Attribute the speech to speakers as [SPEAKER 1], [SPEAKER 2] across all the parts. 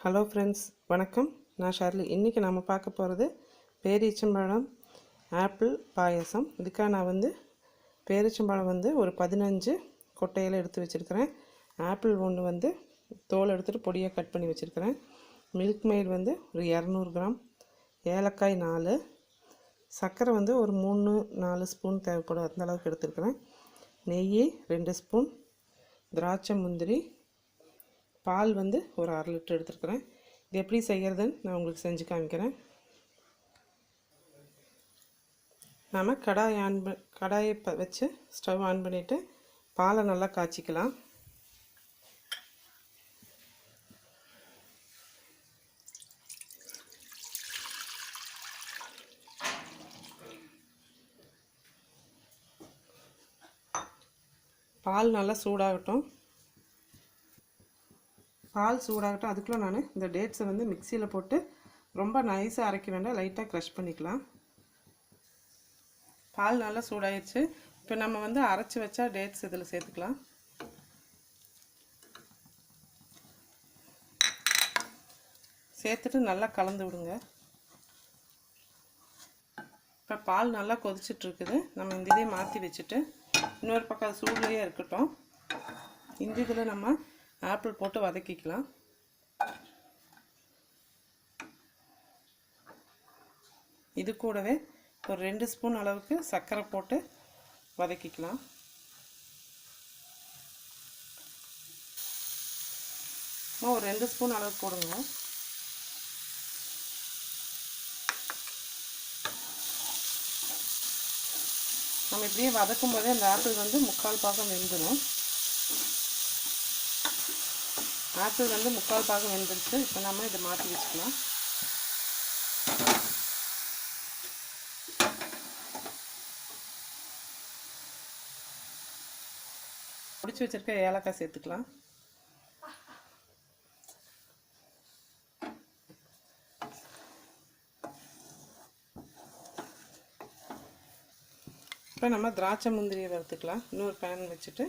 [SPEAKER 1] Hello friends, வணக்கம். நான் ஷார்லி. இன்றைக்கி நம்ம பார்க்க போகிறது பேரீச்சம்பழம் ஆப்பிள் பாயசம். இதுக்காக நான் பேரீச்சம்பழம் ஒரு 15 கொட்டையில் எடுத்து வச்சுருக்கிறேன். ஆப்பிள் ஒன்று தோல் எடுத்துகிட்டு பொடியாக கட் பண்ணி வச்சுருக்கிறேன். மில்க் மெய்ட் ஒரு 200 கிராம், ஏலக்காய் 4, சர்க்கரை ஒரு 3-4 ஸ்பூன் தேவைப்படும், அந்த அளவுக்கு எடுத்துருக்கிறேன். நெய் 2 ஸ்பூன், திராட்சை முந்திரி, பால் ஒரு 1/2 லிட்டர் எடுத்துருக்கிறேன். இது எப்படி செய்கிறதுன்னு நான் உங்களுக்கு செஞ்சு காமிக்கிறேன். நாம் கடாயை வச்சு ஸ்டவ் ஆன் பண்ணிவிட்டு பாலை நல்லா காய்ச்சிக்கலாம். பால் நல்லா சூடாகட்டும். அதுக்குள்ளே நான் இந்த டேட்ஸை மிக்சியில் போட்டு ரொம்ப நைஸாக அரைக்க வேண்டாம், லைட்டாக க்ரஷ் பண்ணிக்கலாம். பால் நல்லா சூடாயிடுச்சு. இப்போ நம்ம அரைச்சி வச்சா டேட்ஸ் இதில் சேர்த்துக்கலாம். சேர்த்துட்டு நல்லா கலந்து விடுங்க. இப்போ பால் நல்லா கொதிச்சிட்ருக்குது. நம்ம இந்த இதையே மாற்றி வச்சுட்டு இன்னொரு பக்கம் சூடுலேயே இருக்கட்டும். இந்த இதில் நம்ம ஆப்பிள் போட்டு வதக்கிக்கலாம். இது கூடவே ஒரு 2 ஸ்பூன் அளவுக்கு சர்க்கரை போட்டு வதக்கிக்கலாம். ஒரு 2 ஸ்பூன் அளவுக்கு போடுங்க. நம்ம இப்படியே வதக்கும் போதே அந்த ஆப்பிள் 3/4 பாகம் வெந்துடும். ஆப்பிள் 3/4 பாகம் வெந்துருச்சு. இப்போ நம்ம இதை மாற்றி வச்சுக்கலாம். பிடிச்சி வச்சுருக்க ஏலக்காய் சேர்த்துக்கலாம். இப்போ நம்ம திராட்சை முந்திரியை வறுத்துக்கலாம். இன்னொரு பேன் வச்சுட்டு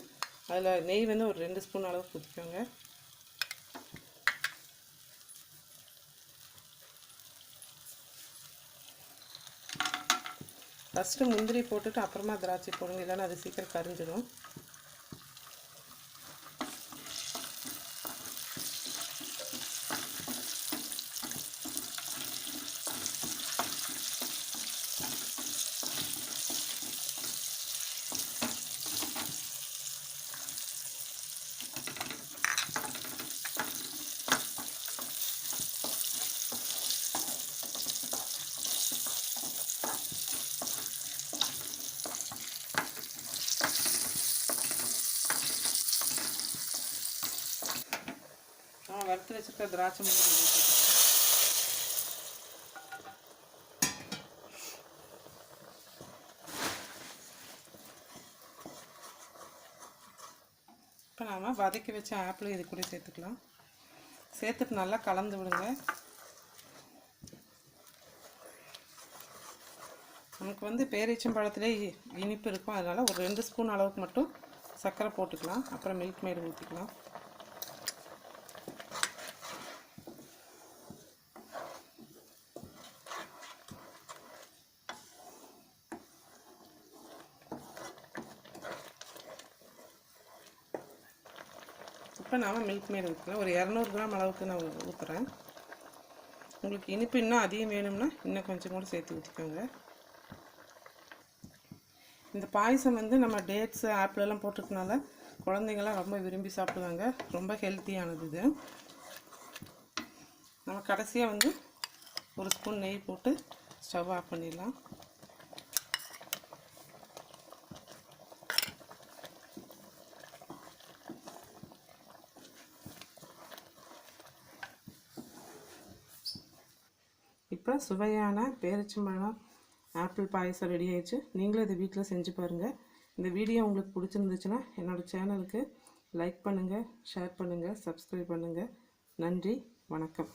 [SPEAKER 1] அதில் நெய் ஒரு 2 ஸ்பூன் அளவுக்கு ஊற்றிக்கோங்க. ஃபஸ்ட்டு முந்திரி போட்டுட்டு அப்புறமா திராட்சை போடுங்க, இல்லைன்னா அது சீக்கிரம் கரிஞ்சிடும். வறுத்து வச்சுருக்க திராட்சை முந்திரி இப்போ நாம் வதக்கி வச்ச ஆப்பிள் இது கூட சேர்த்துக்கலாம். சேர்த்துட்டு நல்லா கலந்து விடுங்க. நமக்கு பேரீச்சம்பழத்திலே இனிப்பு இருக்கும், அதனால் ஒரு 2 ஸ்பூன் அளவுக்கு மட்டும் சர்க்கரை போட்டுக்கலாம். அப்புறம் மில்க் மெய்டு ஊற்றிக்கலாம். இப்போ நாம் மில்க் மெய்டு ஊற்றிக்கலாம். ஒரு 200 கிராம் அளவுக்கு நான் ஊற்றுறேன். உங்களுக்கு இனிப்பு இன்னும் அதிகம் வேணும்னா இன்னும் கொஞ்சம் கூட சேர்த்து ஊற்றிக்கோங்க. இந்த பாயசம் நம்ம டேட்ஸு ஆப்பிளெல்லாம் போட்டுக்கனால குழந்தைங்கள்லாம் ரொம்ப விரும்பி சாப்பிடுவாங்க. ரொம்ப ஹெல்த்தியானது இது. நம்ம கடைசியாக ஒரு ஸ்பூன் நெய் போட்டு ஸ்டவ் ஆஃப் பண்ணிடலாம். இப்போ சுவையான பேரீச்சம்பழம் ஆப்பிள் பாயசம் ரெடி ஆயிடுச்சு. நீங்களும் இதை வீட்டில் செஞ்சு பாருங்கள். இந்த வீடியோ உங்களுக்கு பிடிச்சிருந்துச்சுன்னா என்னோடய சேனலுக்கு லைக் பண்ணுங்கள், ஷேர் பண்ணுங்கள், சப்ஸ்கிரைப் பண்ணுங்கள். நன்றி, வணக்கம்.